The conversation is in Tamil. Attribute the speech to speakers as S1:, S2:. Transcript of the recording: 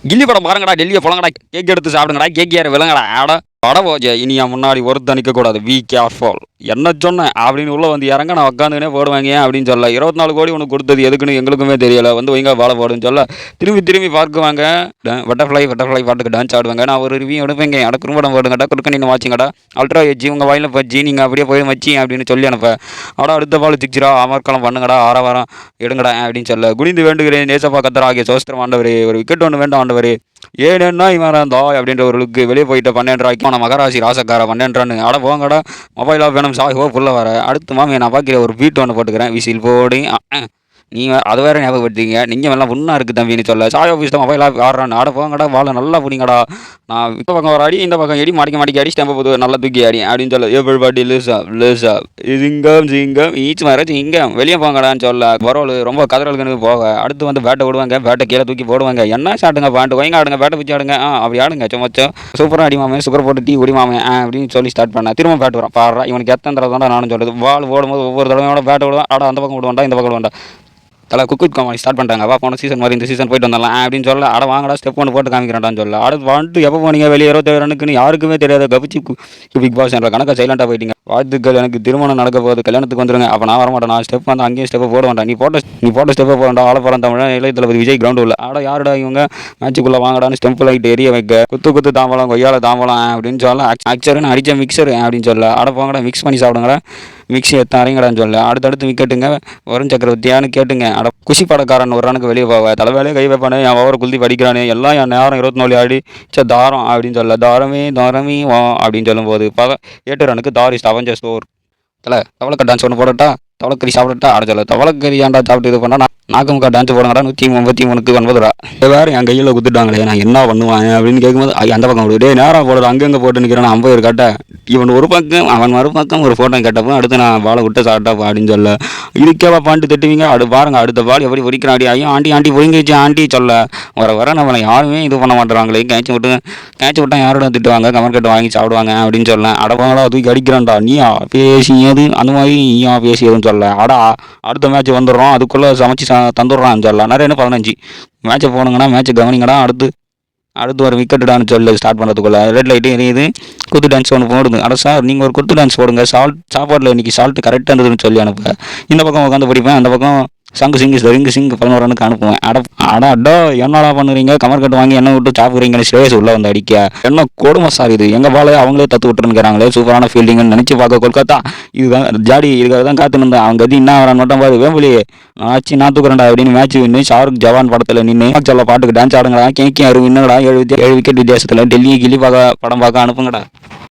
S1: கில்லி படம் பாருங்கடா, டெல்லியை போலங்கடா, கேக் எடுத்து சாப்பிடுங்கடா, கேக் யார் விலங்கடா ஆட பட போஜே இனி என் முன்னாடி ஒருத்த நிற்கக்கூடாது, வி கேர்ஃபுல். என்ன சொன்னேன் அப்படின்னு உள்ள வந்து இறங்க நான் உட்காந்துனே போடுவாங்க அப்படின்னு சொல்ல 24 கோடி உனக்கு கொடுத்தது எதுக்குன்னு எங்களுக்குமே தெரியல, வந்து வைங்க வாழை போடுன்னு சொல்ல திரும்பி திரும்பி பார்க்குவாங்க. பட்டர்ஃப்ளை பட்டர்ஃப்ளை பாட்டுக்கு டான்ஸ் ஆடுவாங்க. நான் ஒரு ரிவ்யூ எடுப்பேங்க, அட குறும்படம் போடுங்கடா, கொடுக்க நீங்கள் வாட்சிங்கடா, அல்ட்ரா எஜ்ஜி உங்கள் வாயில் பச்சி நீங்கள் அப்படியே போய் வச்சி அப்படின்னு சொல்லி அனுப்ப அட அடுத்த பால் சிக்ஸரா அமர்க்கலாம் பண்ணுங்கடா, ஆரவாரம் எடுங்கடா அப்படின்னு சொல்ல குனிந்து வேண்டுகிறேன் நேசப்பா கத்தரா ஆகிய சோஸ்திரம் ஆண்டவரே, ஒரு விக்கெட் ஒன்று வேண்டாம் ஆண்டவரே, ஏன்னா இவன் தாய் அப்படின்ற ஒரு லுக்கு வெளியே போயிட்டு 12 ரூபாய்க்கு நான் மகராசி ராசக்கார 12 அட போங்கடா மொபைலாக வேணும் சாஹோ புள்ள வர அடுத்து மாமே நான் பார்க்குற ஒரு பீட் ஒன்று போட்டுக்கிறேன் விசில் போடி. நீங்கள் அது வேறு ஞாபகப்படுத்திங்க, நீங்கள் எல்லாம் ஒன்றா இருக்குது தம்பின்னு சொல்ல சாய் ஆஃபீஸ் தான் மொபைலாக ஆடுறான்னு ஆட போங்கடா வாழை நல்லா பிடிங்கடா, நான் இந்த பக்கம் ஒரு அடி இந்த பக்கம் எடி மாடிக்க அடி ஸ்டெம்பை போது நல்லா தூக்கி அடி அப்படின்னு சொல்ல எவ்வளோ லேசா சிங்கம் ஈச் மாதிரி சிங்கம் வெளியே போங்கடான்னு சொல்ல பரவாயில்ல ரொம்ப கதறலுக்கு போக அடுத்து வந்து பேட்டை விடுவாங்க, பேட்டை கீழே தூக்கி போடுவாங்க, என்ன சாட்டுங்க பாட்டு வைங்க ஆடுங்க பேட்டை பிச்சு ஆடுங்க அப்படி ஆடுங்க சும்மாச்சும் சூப்பராக அடிமாமே சுகர் போட்டு டீ குடிமாமே அப்படின்னு சொல்லி ஸ்டார்ட் பண்ணேன். திரும்ப பேட் வரான் பாடுறா இவனுக்கு எத்தனை தடவை தான் நானும் சொல்லுது பால் ஓடும்போது ஒவ்வொரு தடவையோட பேட்டை விடுவான், ஆட அந்த பக்கம் விடுவாண்டா இந்த பக்கம் விடுவாண்டா தலை குக் காமெடி ஸ்டார்ட் பண்ணிட்டாங்க, வா போன சீசன் மாதிரி இந்த சீசன் போயிட்டு வந்துடலாம் அப்படின்னு சொல்ல அட வாங்கடா ஸ்டெப் ஒன்று போட்டு காமிக்கிறான்னு சொல்ல அடுத்து வந்துட்டு எப்போ போனீங்க வெளியே 27 ரனுக்குன்னு யாருக்குமே தெரியாத கபிச்சு பிக் பாஸ் என்ற கணக்கை சைலண்டாக போயிட்டீங்க, வாழ்த்துக்கள் எனக்கு திருமணம் நடக்க போகுது கல்யாணத்துக்கு வந்துருங்க, அப்போ நான் வரமாட்டேன், நான் ஸ்டெப் வந்து அங்கேயும் ஸ்டெப்பை போட வேண்டாம், நீ போட்ட ஸ்டெப்பை போடா ஆளப்பறம் தமிழ் இளைய தளபதி விஜய் கிரவுண்டு உள்ள ஆட யாருடா இவங்க மேட்சுக்குள்ளே வாங்கடான்னு ஸ்டெம்பிள் லைட் எரிய வைக்க குத்து தாம்பலம் கொய்யால தாம்பலம் அப்படின்னு சொல்ல ஆக்சருன்னு அடித்த மிக்சர் அப்படின்னு சொல்ல அட போங்கடா மிக்ஸ் பண்ணி சாப்பிடுங்கடா மிக்ஸி எத்தனை அறிங்கடான்னு சொல்ல அடுத்தடுத்து விக்கெட்டுங்க வருண் சக்கரவர்த்தியான்னு கேட்டுங்க அட குஷி படக்காரன் ஒரு ரனுக்கு வெளியே போவ தலைவேலையே கை வைப்பானே என் ஓவர் குல்தி படிக்கிறானே எல்லாம் என் நேரம் 24 ஆடி தாரம் அப்படின்னு சொல்ல தாரமே வா அப்படின்னு சொல்லும்போது 8 ரனுக்கு தாரிஸ் அவஞ்ச ஸ்டோர் தலை தவளக்கா டான்ஸ் ஒன்று போடட்டா தவளக்கறி சாப்பிடட்டா ஆட சொல்ல தவளக்கறி ஏன்டா சாப்பிட்டு இது பண்ணா நாக்குமுக்கா டான்ஸ் போடுங்கடா 133க்கு 9 ரூபா வேறு என் கையில் குத்துட்டாங்களே நான் என்ன பண்ணுவேன் அப்படின்னு கேட்கும்போது அந்த பக்கம் விடு நேராக போடுறது அங்கங்கே போட்டு நிற்கிறேன் 50 கட்ட இவன் ஒரு பக்கம் அவன் மறுபக்கம் ஒரு ஃபோட்டோ கேட்டப்போ அடுத்து நான் பாலை விட்டு சாப்பிட்டா அப்படின்னு சொல்ல இதுக்கேவா பாண்டு திட்டுவீங்க பாருங்க அடுத்த பால் எப்படி பிடிக்கிறான் அடி ஐயோ ஆண்டி பொறிங்கிச்சு ஆண்டி சொல்ல வர நம்மளை யாருமே இது பண்ண மாட்டுறாங்களே கேட்ச் விட்டா யாரோட திட்டுவாங்க கமெண்ட் கட்டு வாங்கி சாப்பிடுவாங்க அப்படின்னு சொல்ல அடப்பாங்களா தூக்கி அடிக்கிறான்டா நீயா பேசியது அந்த மாதிரி நீயா பேசியதுன்னு சொல்ல அடுத்த மேட்ச் வந்துடுறோம் அதுக்குள்ளே சமைச்சு தந்துடுறான்னு சொல்லலாம் நிறைய 15 மேட்சை போனுங்கன்னா மேட்சை கவனிங்கடா அடுத்து ஒரு விக்கெட்டுடான்னு சொல்லி ஸ்டார்ட் பண்ணுறதுக்குள்ள ரெட் லைட்டு எரியுது குத்து டான்ஸ் ஒன்று போடுது அட சார் நீங்கள் ஒரு குத்து டான்ஸ் போடுங்க சாப்பாட்டில் இன்றைக்கி சால்ட்டு கரெக்டாக இருந்ததுன்னு சொல்லி அனுப்ப இந்த பக்கம் உட்காந்து படிப்பேன் அந்த பக்கம் சிங்கு 11 ரனுக்கு அனுப்புவேன் அடா என்னடா பண்ணுறீங்க கமர் கட்டு வாங்கி என்ன விட்டு சாப்பிட்றீங்கன்னு ஸ்ரேயஸ் உள்ள வந்து அடிக்க என்ன கொடுமை சார் இது எங்கள் பாலே அவங்களே தத்து விட்டுருக்கிறாங்களே சூப்பரான ஃபீல்டிங்னு நினச்சி பார்க்க கொல்கத்தா இதுதான் ஜாடி இதுக்காக தான் காத்துருந்தேன் அவங்க கதி என்ன வரான்னு மட்டும் பாரு வேம்புலியே நான் தூக்குறேன்டா அப்படின்னு மேட்ச் வின்னு ஷாருக் ஜவான் படத்தில் நின்று சொல்ல பாட்டுக்கு டான்ஸ் ஆடுங்களா கேக்கி அரு வின்னடா 7 விக்கெட் வித்தியாசத்தில் டெல்லி கில்லி படம் பார்க்க அனுப்புங்கடா.